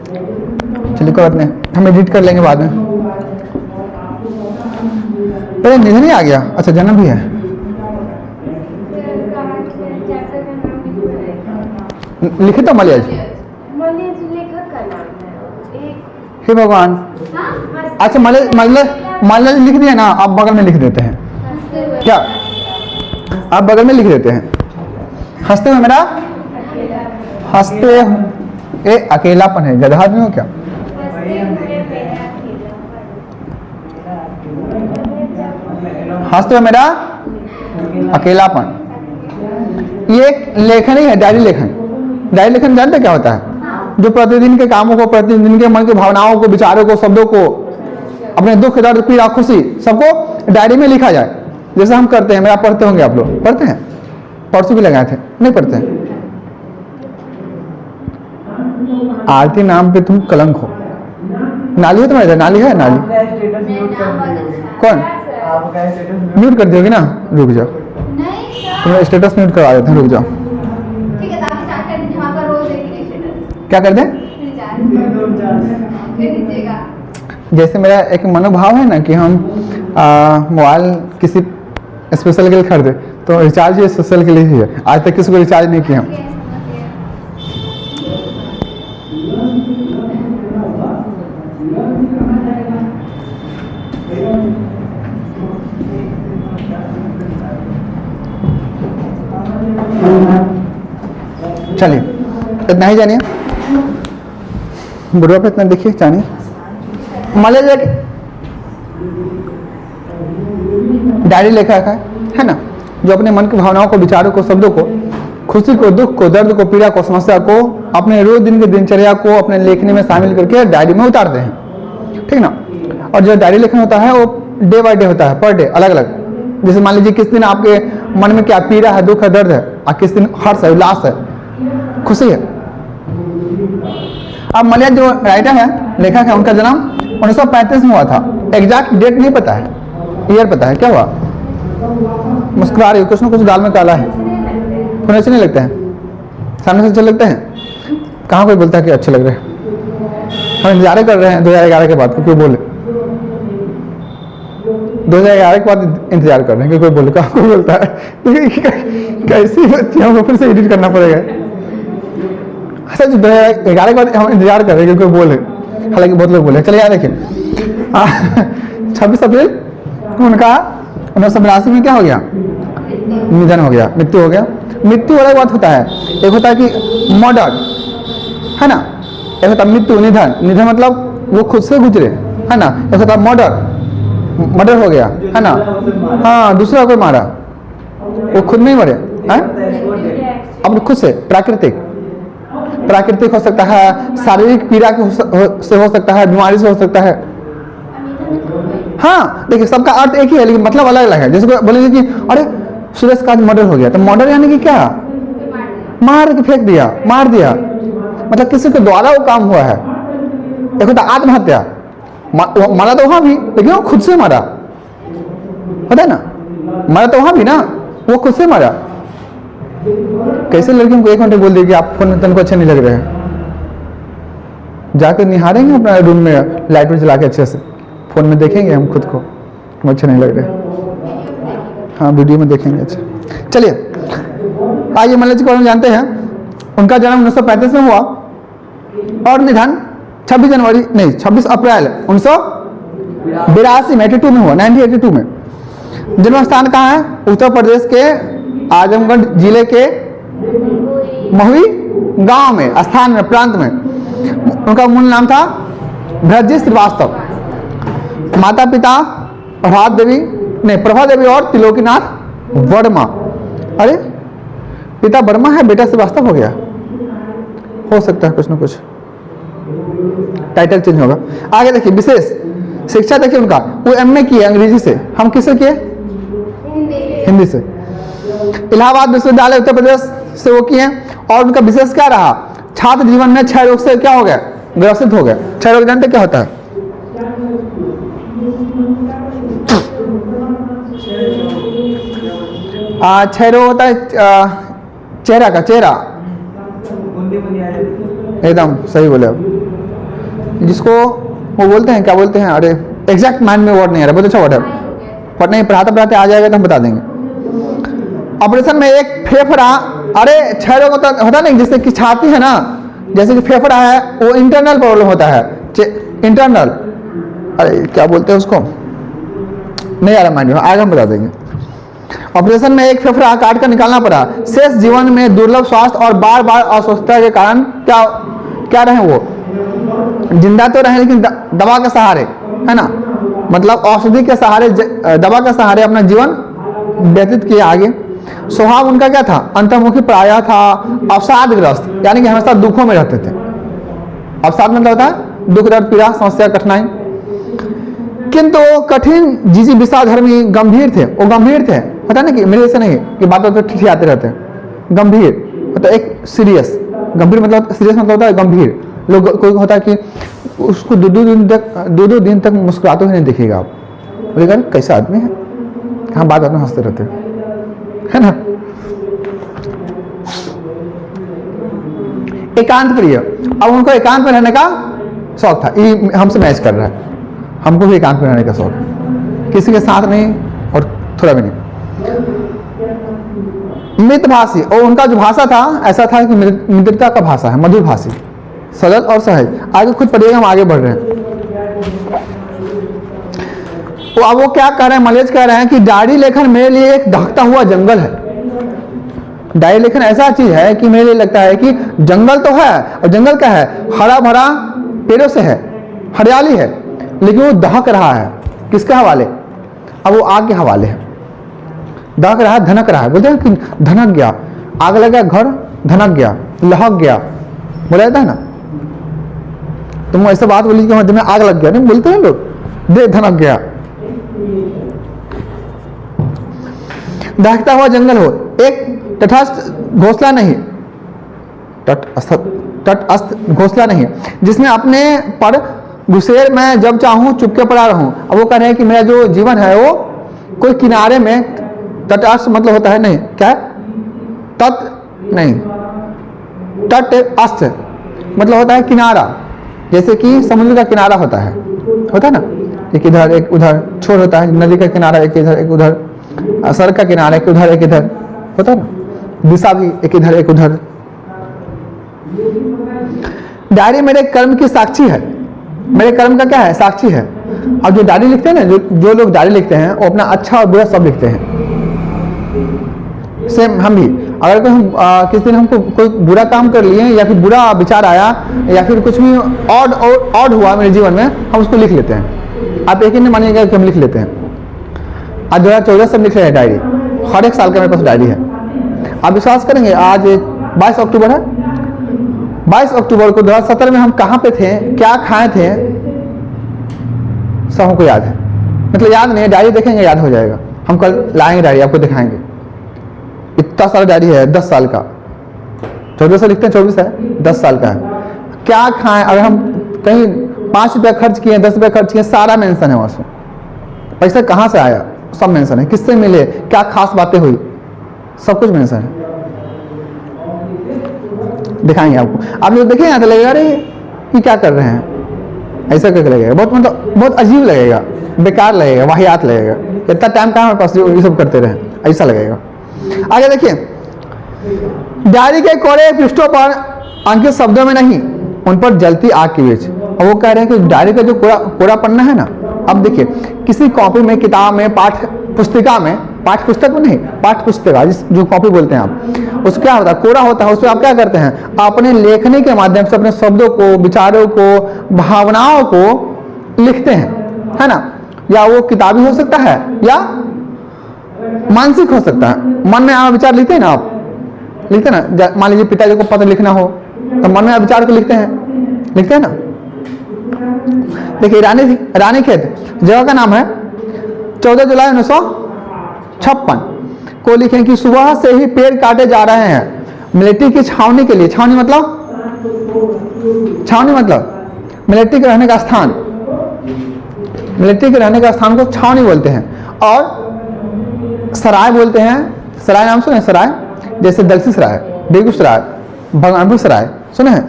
चलिए कोई बात नहीं, हम एडिट कर लेंगे बाद में। पहले निधन ही आ गया, अच्छा जन्म भी है। लिखे तो मलियाज, हे भगवान। अच्छा मलियाज लिख दिया ना, आप बगल में लिख देते हैं क्या? आप बगल में लिख देते हैं, हंसते हुए मेरा, हंसते ये अकेलापन है, गधा आदमी हो क्या? हंसते हुए मेरा अकेलापन, ये एक लेखन ही है, डायरी लेखन। डायरी लेखन जानते क्या होता है? जो प्रतिदिन के कामों को, प्रतिदिन के मन की भावनाओं को, विचारों को, शब्दों को, अपने दुख दर्द पीड़ा खुशी सबको डायरी में लिखा जाए, जैसे हम करते हैं। मेरा पढ़ते होंगे आप लोग, पढ़ते हैं? परसों भी लगाए थे, नहीं पढ़ते हैं? आरती नाम पे तुम कलंक हो। नाली है तुम्हारे इधर? नाली है? नाली कौन म्यूट कर दोगे ना? रुक जाओ, तुम्हारा स्टेटस म्यूट करवा देते हैं, रुक जाओ। क्या कर दें? जैसे मेरा एक मनोभाव है ना कि हम मोबाइल किसी स्पेशल के लिए खरीदे, तो रिचार्ज भी स्पेशल के लिए ही है। आज तक किसी को रिचार्ज नहीं किया हम। चलिए इतना ही जानिए, बुढ़वा पे इतना देखिए जानिए। मले जाके डायरी लिखा है ना, जो अपने मन की भावनाओं को, विचारों को, शब्दों को, खुशी को, दुख को, दर्द को, पीड़ा को, समस्या को, अपने रोज दिन की दिनचर्या को अपने लेखनी में शामिल करके डायरी में उतारते हैं, ठीक ना। और जो डायरी लेखन होता है वो डे बाय डे होता है, पर डे अलग अलग। जैसे मान लीजिए किस दिन आपके मन में क्या पीड़ा है, दुख है, दर्द है, और किस दिन हर्ष है, उल्लास है, खुशी है। अब मलिया जो राइटर है, लेखक है, उनका जन्म 1935 में हुआ था। एग्जैक्ट डेट नहीं पता है, ईयर पता है। क्या हुआ? मुस्कुरा रही हो, कुछ ना कुछ दाल में काला है। थोड़े अच्छे नहीं लगते हैं? सामने से अच्छे लगते हैं? कहाँ कोई बोलता है कि अच्छे लग रहे हैं? हम इंतजार कर रहे हैं 2011 के बाद, कोई बोले 2011 के बाद इंतजार कर रहे हैं कि कोई बोले। कहाँ कोई बोलता है? कैसी बच्चियों को फिर से एडिट करना पड़ेगा। अच्छा जो 2011 के बाद हम इंतजार कर रहे हैं कि कोई बोले, हालांकि बहुत लोग बोले। चलिए यार देखिए 26 अप्रैल उनका 1982 में क्या हो गया? निधन हो गया, मृत्यु हो गया। मृत्यु अलग बात होता है, एक होता है कि मर्डर है ना, एक होता है मृत्यु, निधन। निधन मतलब वो खुद से गुजरे है ना, एक होता है मर्डर हो गया है ना, हाँ दूसरा कोई मारा, वो खुद नहीं मरे हैं, अपने खुद से। प्राकृतिक हो सकता है, शारीरिक पीड़ा से हो सकता है, बीमारी से हो सकता है। हाँ देखिए सबका अर्थ एक ही है, लेकिन मतलब अलग अलग है। जैसे बोलेंगे कि अरे सुरेश का मर्डर हो गया, तो मर्डर यानी कि क्या? मार के फेंक दिया, मार दिया, मतलब किसी के द्वारा वो काम हुआ है। एक होता आत्महत्या, मारा तो वहां भी, लेकिन वो खुद से मारा, होता है ना। मारा तो वहां भी ना, वो खुद से मारा। कैसे लड़कियों को 1 घंटे बोल दिया कि आप फोन में तनको अच्छे नहीं लग रहे हैं, जाकर निहारेंगे अपना रूम में लाइट में चला के अच्छे से, फोन में देखेंगे हम खुद को, हम अच्छे नहीं लग रहे। हाँ वीडियो में देखेंगे अच्छे। चलिए आइए मल्लिया जी को हम जानते हैं। उनका जन्म 1935 में हुआ और निधन 26 अप्रैल 1982 में 82 में हुआ, 1982 में। जन्म स्थान कहाँ है? उत्तर प्रदेश के आजमगढ़ जिले के महुई गांव में, स्थान में, प्रांत में। उनका मूल नाम था भरतजी श्रीवास्तव। माता पिता प्रभा देवी और त्रिलोकीनाथ वर्मा। अरे पिता वर्मा है, बेटा श्रीवास्तव हो गया, हो सकता है कुछ ना कुछ टाइटल चेंज होगा। आगे देखिए विशेष शिक्षा देखिए उनका, वो एमए किए अंग्रेजी से, हम किससे किए? हिंदी से। इलाहाबाद विश्वविद्यालय उत्तर प्रदेश से वो किए। और उनका विशेष क्या रहा? छात्र जीवन में क्षय रोग से क्या हो गया? ग्रसित हो गया। क्षय रोग जानते क्या होता है? क्षय रोग होता है चेहरा का, चेहरा एकदम सही बोले आप, जिसको वो बोलते हैं, क्या बोलते हैं, अरे एग्जैक्ट माइंड में वर्ड नहीं आ रहा, बहुत अच्छा वर्ड है, पर नहीं पढ़ाते पढ़ाते आ जाएगा तो हम बता देंगे। ऑपरेशन में एक फेफड़ा, अरे 6 रोग होता नहीं, जैसे कि छाती है ना, जैसे कि फेफड़ा है, वो इंटरनल प्रॉब्लम होता है, इंटरनल, अरे क्या बोलते हैं उसको, नहीं आ रहा माइंड में, आगे हम बता देंगे। ऑपरेशन में एक फेफड़ा काट कर निकालना पड़ा। शेष जीवन में दुर्लभ स्वास्थ्य और बार बार अस्वस्थता के कारण क्या क्या रहे वो, जिंदा तो रहे लेकिन दवा के सहारे, है ना, मतलब औषधि के सहारे, दवा के सहारे अपना जीवन व्यतीत किया आगे। स्वभाव उनका क्या था, अंतर्मुखी प्रायः था, अवसादग्रस्त, यानी कि हमेशा दुखों में रहते थे। अवसाद मतलब होता है दुख, दर्द, पीड़ा, समस्या, कठिनाई। किंतु कठिन जीजी विषाधर्मी गंभीर थे, वो गंभीर थे, पता ना कि मेरे से नहीं कि बातों तो ठीक आते रहते हैं। गंभीर मतलब एक सीरियस, गंभीर मतलब सीरियस मतलब होता है गंभीर। लोग कोई होता है कि उसको दो दिन तक मुस्कुराते हुए नहीं दिखेगा, आप बोलेगा कैसा आदमी है, हाँ बात में हंसते रहते है ना। एकांत प्रिय, अब उनको एकांत में रहने का शौक था, ये हमसे मैच कर रहा है, हमको भी एकांत में रहने का शौक, किसी के साथ नहीं और थोड़ा भी नहीं। मितभाषी, और उनका जो भाषा था ऐसा था कि मित्रता का भाषा है, मधुर भाषी, सरल और सहज। आगे खुद पढ़िएगा, हम आगे बढ़ रहे हैं। तो अब वो क्या कह रहे हैं, मलेज कह रहे हैं कि डायरी लेखन मेरे लिए एक दहकता हुआ जंगल है। डायरी लेखन ऐसा चीज है कि मेरे लिए लगता है कि जंगल तो है, और जंगल क्या है, हरा भरा पेड़ों से है, हरियाली है, लेकिन वो दहक रहा है, किसके हवाले, अब वो आग के हवाले है। दहक रहा है, धनक रहा है, बोलते हैं कि धनक गया, आग लगा घर, धनक गया, लहक गया, बोला जाता है ना। तुम ऐसे बात बोली कि मध्य में आग लग गया, नहीं बोलते हैं लोग, दे धनक गया। दहकता हुआ जंगल हो, एक तटस्थ घोंसला नहीं, तटस्थ घोंसला नहीं, जिसमें अपने पर घुसेर मैं जब चाहूं चुपके पड़ा रहूं। अब वो कह रहे हैं कि मेरा जो जीवन है वो कोई किनारे में, तटस्थ मतलब होता है नहीं, क्या है, तट नहीं, तटस्थ मतलब होता है किनारा, जैसे कि समुद्र का किनारा होता है ना, एक इधर एक उधर छोर होता है, नदी का किनारा एक इधर एक उधर, सड़क का किनारा एक उधर एक इधर होता है ना, दिशा भी एक इधर एक उधर। डायरी मेरे कर्म की साक्षी है, मेरे कर्म का क्या है, साक्षी है। अब जो डायरी लिखते हैं ना, जो लोग डायरी लिखते हैं वो अपना अच्छा और बुरा सब लिखते हैं। सेम हम भी, अगर कोई हम किस दिन हमको कोई बुरा काम कर लिए या फिर बुरा विचार आया या फिर कुछ भी ऑड हुआ मेरे जीवन में, हम उसको लिख लेते हैं। आप यकीन नहीं मानिएगा कि हम लिख लेते हैं। आज 2014 से हम लिख रहे हैं डायरी, हर एक साल का मेरे पास डायरी है। आप विश्वास करेंगे, आज 22 अक्टूबर है, 22 अक्टूबर को 2017 में हम कहाँ पे थे, क्या खाए थे, सब हमको याद है। मतलब याद नहीं है, डायरी देखेंगे याद हो जाएगा। हम कल लाएंगे डायरी, आपको दिखाएंगे। इतना सारा डायरी है, 10 साल का, 14 से लिखते हैं, 24 है, 10 साल का है। क्या खाएं, अगर हम कहीं 5 रुपया खर्च किए, 10 रुपया खर्च किए, सारा मेंशन है उसमें। पैसा कहाँ से आया सब मेंशन है, किससे मिले, क्या खास बातें हुई, सब कुछ मेंशन है। दिखाएंगे आपको, आप लोग देखेंगे ना तो लगेगा अरे ये क्या कर रहे हैं, ऐसा करके लगेगा, बहुत मतलब बहुत अजीब लगेगा, बेकार लगेगा, वाहियात लगेगा, इतना टाइम कहाँ हमारे पास ये सब करते रहे, ऐसा लगेगा। आगे देखिए, डायरी के कोरे पृष्ठों पर अंकित शब्दों में नहीं, उन पर जलती आग के बीच। और वो कह रहे हैं कि डायरी का जो कोरा पन्ना है ना, अब देखिए किसी कॉपी में, किताब में, पाठ्य पुस्तिका में, पाठ्य पुस्तक में नहीं, पाठ्य पुस्तिका जो कॉपी बोलते हैं आप, उसको क्या होता है, कोरा होता है। उसमें आप क्या करते हैं, अपने लेखनी के माध्यम से अपने शब्दों को, विचारों को, भावनाओं को लिखते हैं, है ना। या वो किताबी हो सकता है या मानसिक हो सकता है। मन में आया विचार लिखते हैं ना, आप लिखते हैं ना, मान लीजिए पिताजी को पत्र लिखना हो तो मन में आया विचार को लिखते हैं ना। देखिए रानीखेत जगह का नाम है, 14 जुलाई 1956 को लिखें कि सुबह से ही पेड़ काटे जा रहे हैं मिलिट्री की छावनी के लिए। छावनी मतलब मिलिट्री के रहने का स्थान, मिलिट्री के रहने का स्थान को छावनी बोलते हैं। और सराय बोलते हैं, सराय नाम सुने, सराय जैसे दलसी सराय, बेगूसराय, भगवानपुर सराय सुने हैं,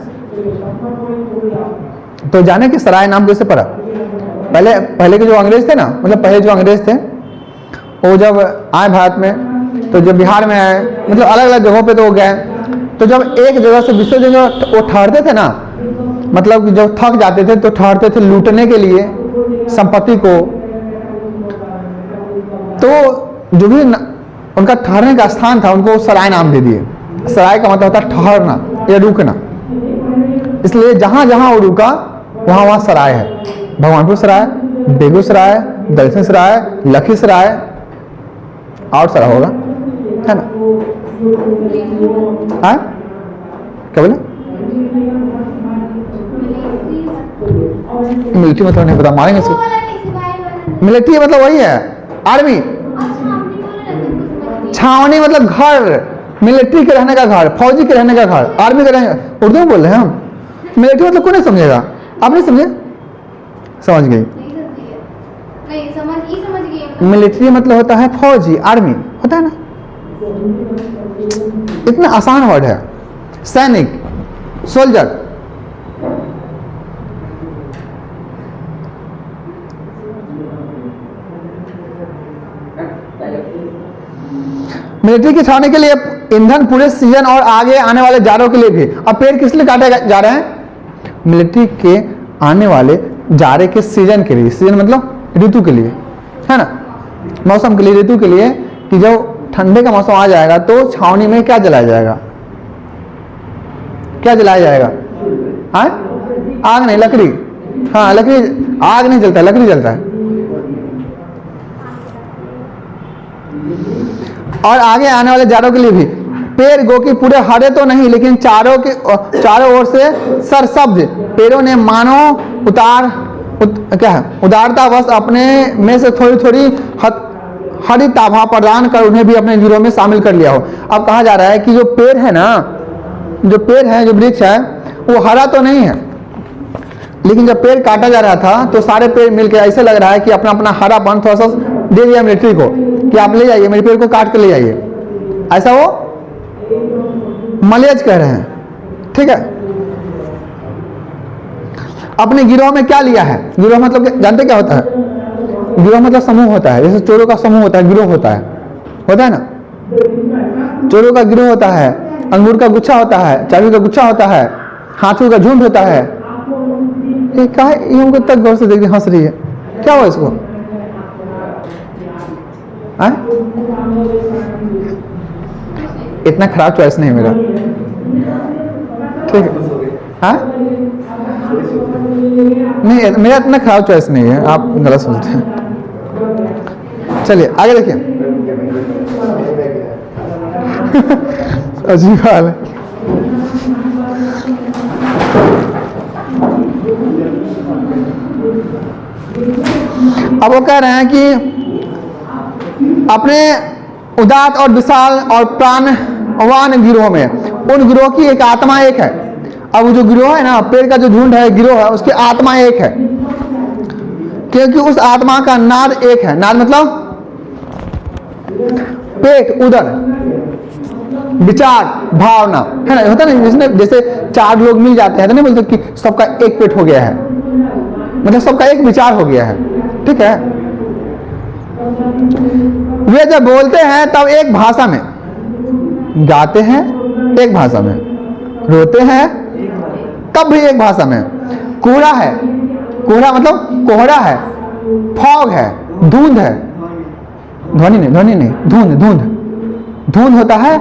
तो जाने कि सराय नाम कैसे पड़ा? पहले के जो अंग्रेज थे ना, मतलब पहले जो अंग्रेज थे वो जब आए भारत में, तो जब बिहार में आए, मतलब अलग अलग जगहों पे तो वो गए, तो जब एक जगह से दूसरी जगह वो ठहरते थे ना, मतलब कि जब थक जाते थे तो ठहरते थे लूटने के लिए संपत्ति को, तो जो भी उनका ठहरने का स्थान था उनको सराय नाम दे दिए। सराय का मतलब होता है ठहरना या रुकना, इसलिए जहां जहां वो रुका वहां वहां सराय है। भगवानपुर सराय, बेगूसराय, दलसिंह सराय, लखीसराय और सराय होगा, है ना? हाँ क्या बोले? मिलिट्री मतलब नहीं पता, मारेंगे इसको। मिलिट्री मतलब वही है आर्मी, छावनी मतलब घर, मिलिट्री के रहने का घर, फौजी के रहने का घर, आर्मी के रहने का। उर्दू में बोल रहे हैं हम। मिलिट्री मतलब कौन नहीं समझेगा? आप नहीं समझे? समझ गई? मिलिट्री मतलब होता है फौजी, आर्मी होता है ना, इतना आसान वर्ड है। सैनिक, सोल्जर। मिलिट्री की छावनी के लिए ईंधन पूरे सीजन और आगे आने वाले जाड़ों के लिए भी। अब पेड़ किस लिए काटे जा रहे हैं? मिलिट्री के आने वाले जाड़े के सीजन के लिए। सीजन मतलब ऋतु के लिए, है ना, मौसम के लिए, ऋतु के लिए, कि जब ठंडे का मौसम आ जाएगा तो छावनी में क्या जलाया जाएगा? क्या जलाया जाएगा? हाँ, आग नहीं, लकड़ी। हाँ, लकड़ी। आग नहीं जलता, लकड़ी जलता है। और आगे आने वाले जाड़ों के लिए भी। पेड़ गो की पूरे हरे तो नहीं, लेकिन चारों ओर से सरसब्ज पेड़ों ने मानो उदारतावश अपने में से थोड़ी थोड़ी हरित आभा प्रदान कर उन्हें भी अपने गिरोह में शामिल कर लिया हो। अब कहा जा रहा है कि जो पेड़ है ना, जो पेड़ है, जो वृक्ष है, वो हरा तो नहीं है, लेकिन जब पेड़ काटा जा रहा था तो सारे पेड़ मिलकर ऐसे लग रहा है कि अपना अपना हरापन थोड़ा सा दे दिया मिलिट्री को कि आप ले जाइए, मेरे पेड़ को काट के ले जाइए, ऐसा वो मलेज कह रहे हैं। ठीक है, अपने गिरोह में क्या लिया है? गिरोह मतलब जानते क्या होता है? गिरोह मतलब समूह होता है, जैसे चोरों का समूह होता है, गिरोह होता है ना। चोरों का गिरोह होता है, अंगूर का गुच्छा होता है, चाबी का गुच्छा होता है, हाथियों का झुंड होता है। ये क्या है? ये हमको तक गौर से देख हंस रही है, क्या हुआ इसको? इतना खराब चॉइस नहीं मेरा, ठीक है? हाँ, नहीं मेरा इतना खराब चॉइस नहीं है, आप गलत सोचते हैं। चलिए आगे देखिए। अजीब हाल है। अब वो कह रहे हैं कि अपने उदात और विशाल और प्राणवान गिरोह में उन गिरोह की एक आत्मा एक है। अब जो गिरोह है ना, पेड़ का जो झुंड है, गिरोह है, उसकी आत्मा एक है, क्योंकि उस आत्मा का नाद एक है। नाद मतलब पेट, उदर, विचार, भावना, है ना, होता है ना, जिसमें जैसे चार लोग मिल जाते हैं तो नहीं बोलते कि सबका एक पेट हो गया है, मतलब सबका एक विचार हो गया है। ठीक है, वे जब बोलते हैं तब एक भाषा में, गाते हैं एक भाषा में, रोते हैं तब भी एक भाषा में। कोहरा है, कोहरा मतलब कोहरा है, फॉग है, धुंध है, ध्वनि नहीं, धुंध होता है।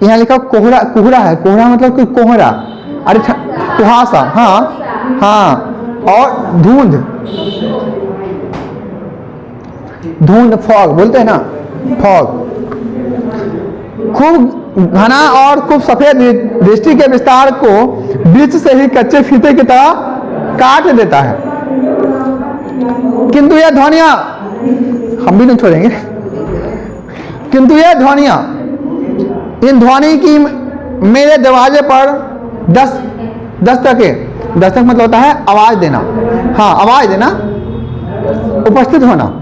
यहाँ लिखा कोहरा, कोहरा है, कोहरा मतलब कोई कोहरा, अरे कुहासा, हाँ, और धुंध, फॉग बोलते हैं ना, फॉग। खूब घना और खूब सफेद दृष्टि के विस्तार को बीच से ही कच्चे फीते की तरह काट देता है। किंतु यह ध्वनियां हम भी नहीं छोड़ेंगे, किंतु यह ध्वनियां, इन ध्वनि की मेरे दरवाजे पर दस्तक मतलब होता है आवाज देना, हाँ आवाज देना, उपस्थित होना।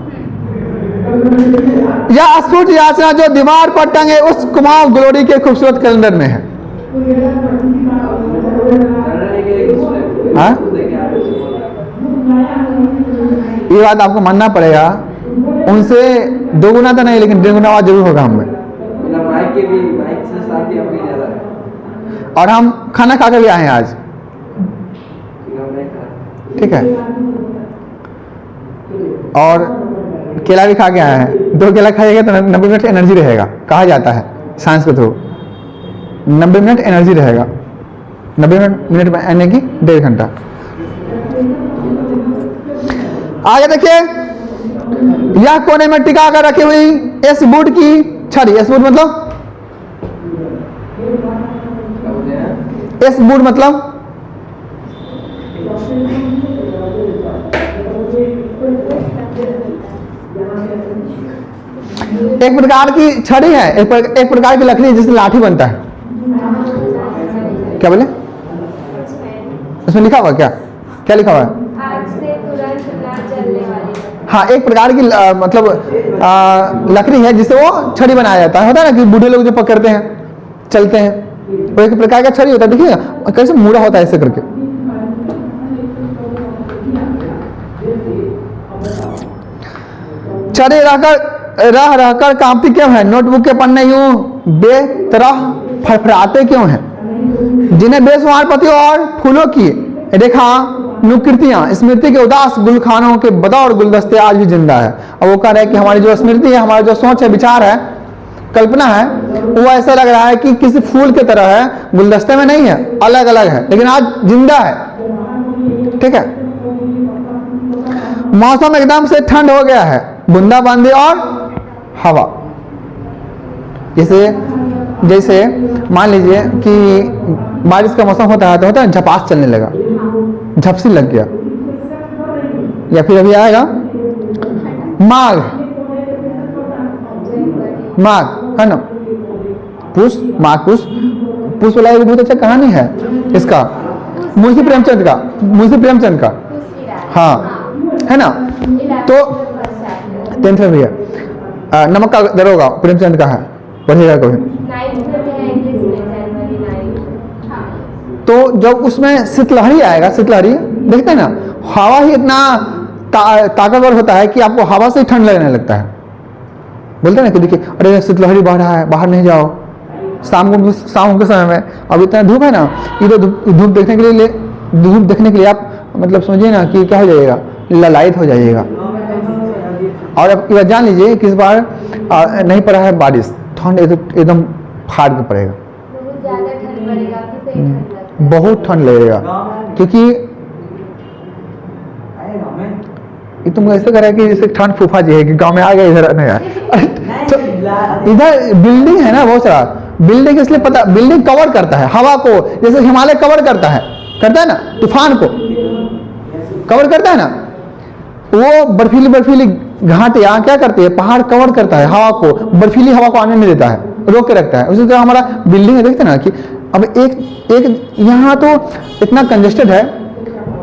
या अस्फुट याचना जो दीवार पर टंगे उस कुमाऊं ग्लोरी के खूबसूरत कैलेंडर में है। हाँ, ये बात आपको मानना पड़ेगा, उनसे 2 गुना तो नहीं लेकिन 1.5 गुना आवाज जरूर होगा हमें। और हम खाना खा कर भी आए हैं आज, ठीक है, और केला भी खा के आए हैं। 2 केला खाइएगा तो 90 मिनट एनर्जी रहेगा, कहा जाता है साइंस के थ्रू 90 मिनट एनर्जी रहेगा, 90 मिनट में यानी कि 1.5 घंटा। आगे देखिए, यह कोने में टिका कर रखी हुई एस वुड की छड़ी, एस वुड मतलब एस वुड मतलब एक प्रकार की छड़ी है, एक प्रकार की लकड़ी जिससे लाठी बनता है। क्या बोले? उसमें लिखा हुआ क्या क्या लिखा हुआ है? आग से तुरंत ना जलने वाली। हाँ, एक प्रकार की मतलब लकड़ी है जिससे वो छड़ी बनाया जाता है। होता है ना कि बूढ़े लोग जो पकड़ते हैं चलते हैं, वो एक प्रकार का छड़ी होता है। देखिए कैसे मुड़ा होता है ऐसे करके। छड़ी रह रहकर कांपती क्यों है? नोटबुक के पन्ने यूं बेतरह फड़फड़ाते क्यों हैं? जिन्हें बेशुमार पतियों और फूलों की रेखा नुकृतियां स्मृति के उदास गुलखानों के बदौर गुलदस्ते आज भी जिंदा है। और वो कह रहे हैं कि हमारी जो स्मृति है, हमारा जो सोच है, विचार है, कल्पना है, वो ऐसा लग रहा है कि किसी फूल की तरह है, गुलदस्ते में नहीं है, अलग अलग है, लेकिन आज जिंदा है। ठीक है, मौसम एकदम से ठंड हो गया है, बूंदाबांदी और हवा। जैसे मान लीजिए कि बारिश का मौसम होता है तो होता है झपास चलने लगा, झपसी लग गया, या फिर अभी आएगा माघ, माघ है ना, पुष, माघ पुष। पुष वाला एक बहुत अच्छा कहानी है इसका, मुंशी प्रेमचंद का, हाँ है ना। तो 10th में भी है, नमक का दरोगा प्रेमचंद का है, पढ़िएगा कभी। तो जब उसमें शीतलहरी आएगा, शीतलहरी देखते हैं ना, हवा ही इतना ताकतवर होता है कि आपको हवा से ही ठंड लगने लगता है। बोलते हैं ना कि देखिए अरे शीतलहरी बह रहा है, बाहर नहीं जाओ। शाम के समय में अब इतना धूप है ना, इधर धूप देखने के लिए आप मतलब समझिए ना कि क्या हो जाइएगा, ललायत हो जाइएगा। और अब इस बार जान लीजिए कि इस बार नहीं पड़ा है बारिश, ठंड एकदम फाड़ के पड़ेगा, बहुत ठंड लगेगा। क्योंकि ये तुमको ऐसे कर रहा है कि जैसे ठंड फूफा जी है कि गांव में आ गया, इधर नहीं आया। तो इधर बिल्डिंग है ना, बहुत सारा बिल्डिंग, इसलिए पता, बिल्डिंग कवर करता है हवा को, जैसे हिमालय कवर करता है ना, तूफान को कवर करता है ना, वो बर्फीली घाटियां क्या करती है, पहाड़ कवर करता है हवा को, बर्फीली हवा को आने नहीं देता है, रोक के रखता है। उसी तरह हमारा बिल्डिंग है, देखते ना कि अब एक यहाँ तो इतना कंजेस्टेड है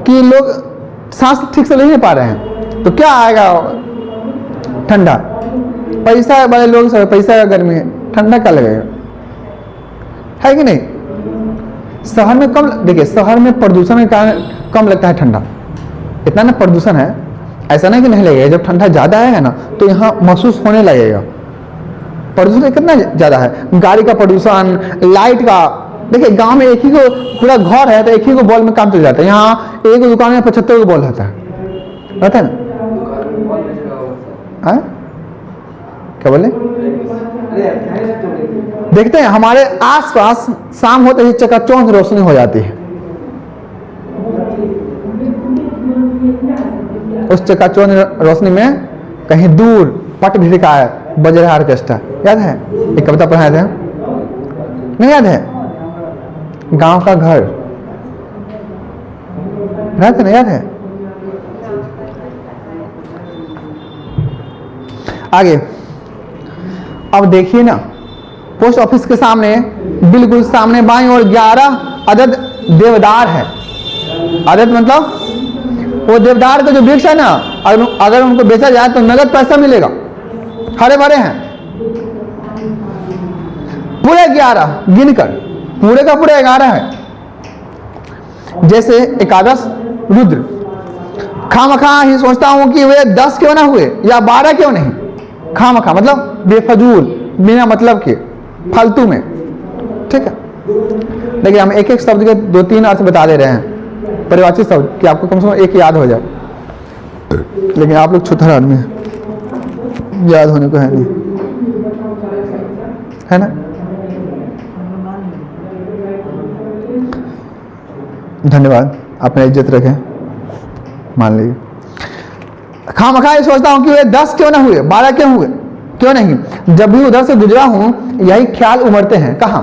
कि लोग सांस ठीक से ले नहीं पा रहे हैं, तो क्या आएगा ठंडा, पैसा वाले लोग सब, पैसा का गर्मी है, ठंडा क्या लगेगा, है कि नहीं। शहर में कम, देखिए शहर में प्रदूषण के कारण कम लगता है ठंडा, इतना ना प्रदूषण है, ऐसा नहीं कि नहीं लगेगा, जब ठंडा ज्यादा आएगा ना तो यहाँ महसूस होने लगेगा। प्रदूषण कितना ज्यादा है, गाड़ी का प्रदूषण, लाइट का। देखिए गांव में एक ही को पूरा घर है तो एक ही को बॉल में काम चल जाता है, यहाँ एक दुकान में 75 को बॉल रहता है ना। क्या बोले? देखते हैं हमारे आसपास शाम होते ही चकाचौंध रोशनी हो जाती है, उस चकाचौंध रोशनी में कहीं दूर पट भिड़का है, बज रहा ऑर्केस्ट्रा। याद है एक कविता पढ़ाए थे, नहीं याद है? गांव का घर, याद है ना? याद है? आगे अब देखिए ना, पोस्ट ऑफिस के सामने बिल्कुल सामने बाईं ओर 11 अदद देवदार है। अदद मतलब वो देवदार का जो वृक्ष है ना, अगर उनको बेचा जाए तो नगद पैसा मिलेगा, हरे भरे हैं पूरे 11 गिनकर, पूरे का पूरे 11 है। जैसे एकादश रुद्र। खामखा ही सोचता हूं कि वे 10 क्यों ना हुए या 12 क्यों नहीं। खामखा मतलब बेफजूल, बिना मतलब के, फालतू में। ठीक है, देखिए हम एक एक शब्द के 2-3 अर्थ बता दे रहे हैं, परिभाषित शब्द, कि आपको कम से कम एक याद हो जाए। लेकिन आप लोग छुतर आदमी हैं, याद होने को है नहीं, है ना। धन्यवाद, आपने इज्जत रखें, मान लीजिए। खामखा ये सोचता हूं कि वे 10 क्यों ना हुए, 12 क्यों हुए, क्यों नहीं। जब भी उधर से गुजरा हूं यही ख्याल उमड़ते हैं। कहाँ?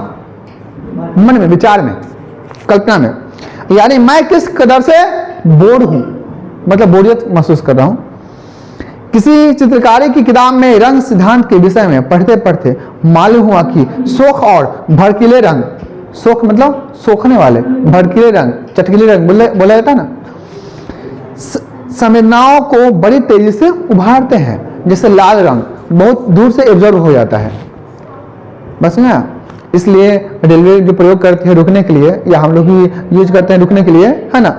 मन में, विचार में, कल्पना में। यानी मैं किस कदर से बोर हूं, मतलब बोरियत महसूस कर रहा हूं। किसी चित्रकारी की किताब में रंग सिद्धांत के विषय में पढ़ते पढ़ते मालूम हुआ कि शोख और भड़कीले रंग, शोख मतलब सोखने वाले, भड़कीले रंग, चटकीले रंग बोला जाता है ना, संवेदनाओं को बड़ी तेजी से उभारते हैं। जैसे लाल रंग बहुत दूर से एब्जॉर्ब हो जाता है, बस ना। इसलिए रेलवे जो प्रयोग करते हैं रुकने के लिए, या हम लोग भी यूज करते हैं रुकने के लिए, है ना,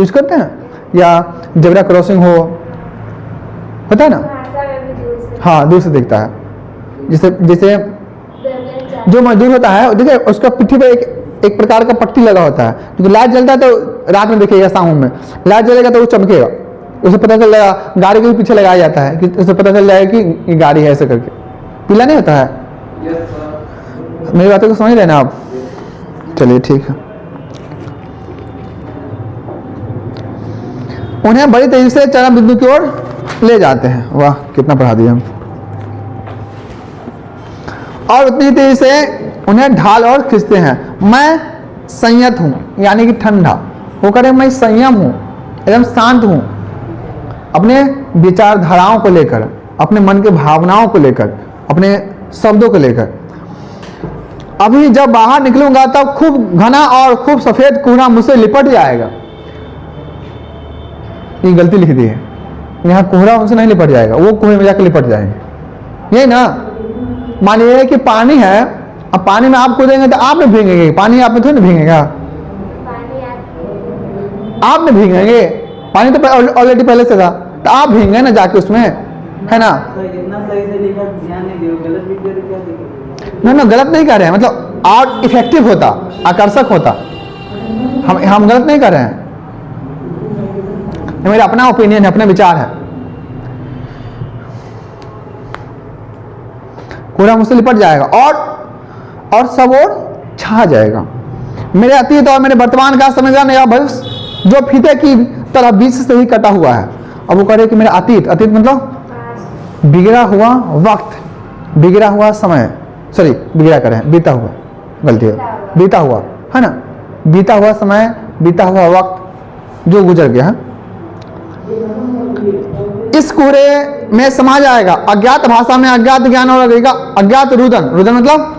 यूज करते हैं। या जेब्रा क्रॉसिंग होता है ना, हाँ दूर से दिखता है। जैसे जो मजदूर होता है, देखिए उसका पिट्ठी पर एक प्रकार का पट्टी लगा होता है, क्योंकि लाइट जलता है तो रात में देखिएगा, शाम में लाइट जलेगा तो वो चमकेगा, उसे पता चल जाएगा। गाड़ी के भी पीछे लगाया जाता है कि उसे पता चल जाएगा कि ये गाड़ी है, ऐसे करके। पीला नहीं होता है? मेरी बातों को समझ रहे ना आप? चलिए ठीक है। उन्हें बड़ी तेजी से चरम बिंदु की ओर ले जाते हैं। वाह, कितना पढ़ा दिया हम। और उतनी तेजी से उन्हें ढाल और खींचते हैं। मैं संयत हूं, यानी कि ठंडा होकर मैं संयम हूं, एकदम शांत हूं, अपने विचारधाराओं को लेकर, अपने मन के भावनाओं को लेकर, अपने शब्दों को लेकर। अभी जब बाहर निकलूंगा तब खूब घना और खूब सफेद कोहरा मुझसे लिपट जाएगा। ये गलती लिख दी है, यहाँ कोहरा उनसे नहीं लिपट जाएगा, वो कोहरे में जाकर लिपट जाएंगे। ये ना, मानिए कि पानी है, अब पानी में आप कूदेंगे तो आप में भीगेंगे, पानी आप में थोड़ी ना भीगेगा, आप में भीगेंगे। पानी तो ऑलरेडी पहले से था, तो आप भीगेंगे ना जाके उसमें, है ना। ना गलत नहीं कर रहे हैं, मतलब और इफेक्टिव होता, आकर्षक होता। हम गलत नहीं कर रहे हैं, मेरा अपना ओपिनियन है, अपना विचार है। पूरा मुझसे लिपट जाएगा और सब और छा जाएगा। मेरे अतीत और मेरे वर्तमान का समझना, मेरा भविष्य जो फीते की तरह बीच से ही कटा हुआ है। अब वो कह रहे कि मेरा अतीत मतलब बिगड़ा हुआ वक्त, बिगड़ा हुआ समय, सॉरी बिगड़ा करें, बीता हुआ, गलती है, बीता हुआ, है ना, बीता हुआ समय, बीता हुआ वक्त जो गुजर गया है, इस कोहरे में समा जाएगा। अज्ञात भाषा में अज्ञात ज्ञान और लगेगा अज्ञात रुदन। रुदन मतलब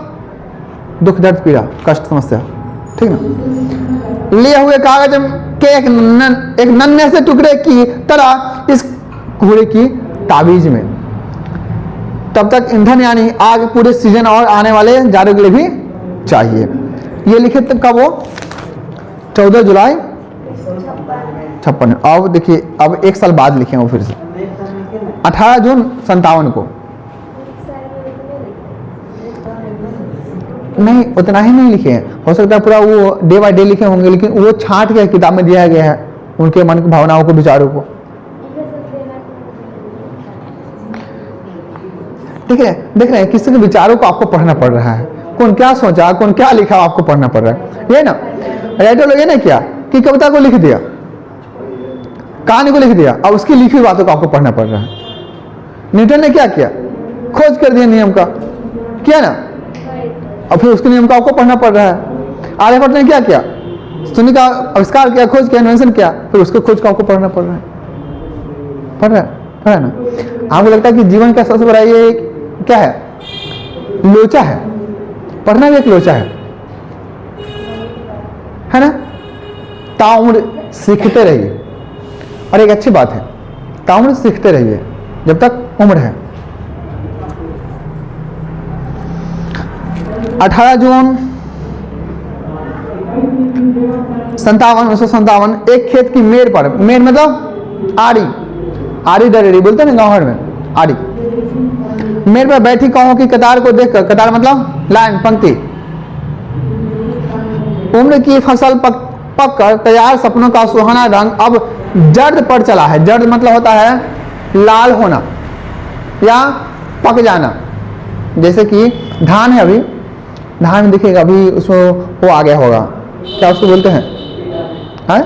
दुख, दर्द, पीड़ा, कष्ट, समस्या, ठीक ना। लिए हुए कागज के एक नन्हे से टुकड़े की तरह इस कोहरे की ताबीज में। तब तक ईंधन यानी आग पूरे सीजन और आने वाले जाड़ों के लिए भी चाहिए। ये लिखे तब कब वो 14 जुलाई 56। अब देखिए, अब एक साल बाद लिखे वो फिर से 18 जून 57 को। नहीं, उतना ही नहीं लिखे हैं, हो सकता है पूरा वो डे बाय डे लिखे होंगे, लेकिन वो छांट के किताब में दिया गया है उनके मन की भावनाओं को, विचारों को। ठीक है, देख रहे हैं किसी के विचारों को आपको पढ़ना पड़ रहा है, कौन क्या सोचा, कौन क्या लिखा, आपको पढ़ना पड़ रहा है, ये ना। राइटर लोग ये ना किया कि कविता को लिख दिया, कहानी को लिख दिया, अब उसकी लिखी हुई बातों को आपको पढ़ना पड़ रहा है। न्यूटन ने क्या किया, खोज कर दिया नियम का, किया ना, और फिर उसके नियम का आपको पढ़ना पड़ रहा है। आर्यभट्ट ने क्या किया, शून्य का आविष्कार किया, खोज किया, इन्वेंशन किया, फिर उसके खोज का आपको पढ़ना पड़ रहा है, पढ़ रहा है ना। आपको लगता है कि जीवन का सबसे बड़ा ये क्या है, लोचा है, पढ़ना भी एक लोचा है ना। ताउम्र सीखते रहिए, और एक अच्छी बात है, ताउम्र सीखते रहिए जब तक उम्र है। 18 जून 57 1957 एक खेत की मेड़ पर, मेड़ मतलब आड़ी, आड़ी डरेड़ी बोलते हैं ना गाँव में, आड़ी, मेड़ पर बैठी काऊ की कतार को देखकर, कतार मतलब लाइन पंक्ति, उम्र की फसल पक कर तैयार सपनों का सुहाना रंग अब जर्द पर चला है। जर्द मतलब होता है लाल होना या पक जाना। जैसे कि धान है, अभी धान में दिखेगा अभी उसमें वो आ गया होगा, क्या उसको बोलते हैं, है?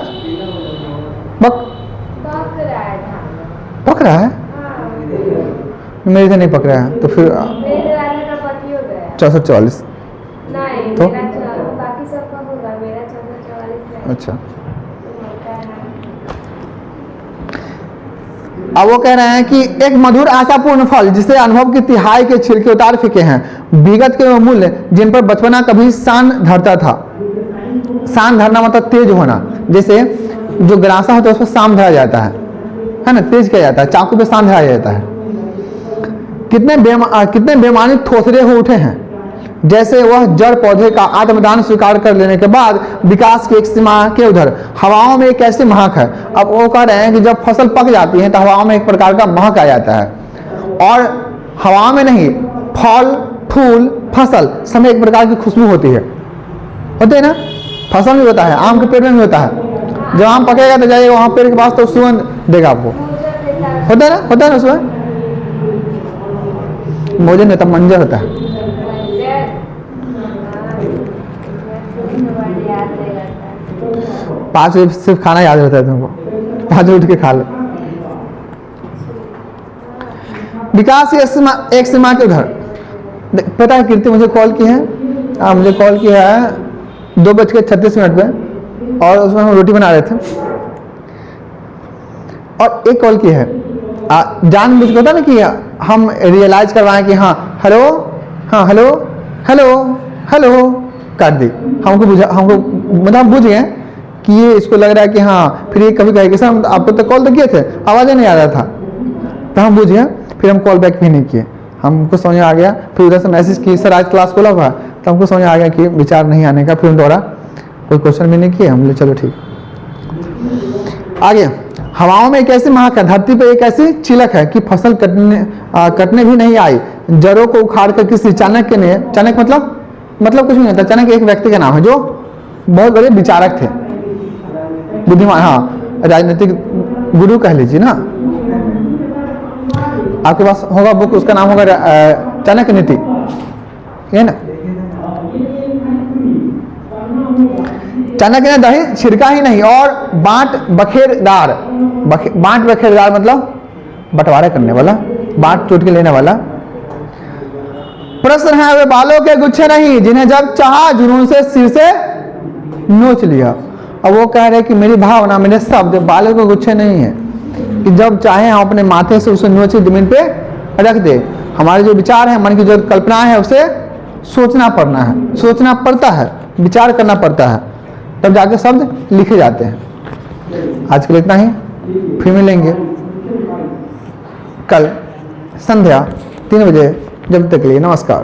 पक रहा है धान। पक रहा है? हाँ। मेरे से नहीं पक रहा है तो फिर मेरे वाले का पकी हो गया। 64-44 नहीं तो? मेरा बाकी सबका होगा, मेरा 64-44 है। अच्छा, अब वो कह रहे हैं कि एक मधुर आशापूर्ण फल जिसे अनुभव की तिहाई के छिलके उतार फेंके हैं, विगत के वो मूल्य जिन पर बचपना कभी शान धरता था। शान धरना मतलब तेज होना, जैसे जो ग्रासा होता है उस पर शान धरा जाता है ना, तेज किया जाता है, चाकू पे शान धरा जाता है। कितने बेमानी थोथरे हो उठे हैं, जैसे वह जड़ पौधे का आत्मदान स्वीकार कर लेने के बाद विकास की एक सीमा के उधर हवाओं में एक ऐसी महक है। अब वो कह रहे हैं कि जब फसल पक जाती है तो हवाओं में एक प्रकार का महक आ जाता है, और हवाओं में नहीं, फल फूल फसल सब में एक प्रकार की खुशबू होती है ना। फसल भी होता है, आम के पेड़ में भी होता है, जब आम पकेगा तो जाइएगा वहाँ पेड़ के पास तो सुगंध देगा आपको, होता है ना उसमें मोजन नहीं होता, मंजर होता है। 5 बजे सिर्फ खाना याद रहता है तुमको, 5 बजे उठ के खा लो। विकास एक सीमा के उधर, पता है कीर्ति मुझे कॉल की है, मुझे कॉल किया है 2:36 पे, और उसमें हम रोटी बना रहे थे, और एक कॉल की है जान मुझको होता ना कि हम रियलाइज करवाएं कि हाँ हेलो, हाँ हेलो हेलो हेलो कर दी, हमको मतलब बुझ गए कि ये इसको लग रहा है कि हाँ, फिर ये कभी कहेगा सर आपको तो कॉल तो किए थे, आवाज़ें नहीं आ रहा था, तो हम बुझ गए, फिर हम कॉल बैक भी नहीं किए, हमको समझ आ गया। फिर उधर से मैसेज की सर आज क्लास खोला हुआ, तो हमको समझ आ गया कि विचार नहीं आने का, फिर हम दोबारा कोई क्वेश्चन भी नहीं किए, हम बोले चलो ठीक। आगे, हवाओं में एक ऐसी महक है, धरती पर एक ऐसी चिलक है कि फसल कटने भी नहीं आई, जड़ों को उखाड़ कर किसी चाणक्य ने, चाणक्य मतलब कुछ नहीं होता, चाणक्य एक व्यक्ति का नाम है जो बहुत बड़े विचारक थे, बुद्धिमान, हाँ राजनीतिक गुरु कह लीजिए ना, आपके पास होगा बुक, उसका नाम होगा चाणक्य नीति, है ना। चाणक्य ने दही छिड़का ही नहीं और बांट बखेरदार मतलब बंटवारा करने वाला, बांट टूट के लेने वाला। प्रश्न है वे बालों के गुच्छे नहीं जिन्हें जब चाहा जुनून से सिर से नोच लिया। अब वो कह रहे कि मेरी भावना, मेरे शब्द बालों के गुच्छे नहीं है कि जब चाहे हम अपने माथे से उसे नोचे जमीन पे रख दे। हमारे जो विचार है, मन की जो कल्पना है, उसे सोचना पड़ता है, विचार करना पड़ता है, तब जाके शब्द लिखे जाते हैं। आज के लिए इतना ही, फिर मिलेंगे कल संध्या 3 बजे, जब तक के लिए नमस्कार।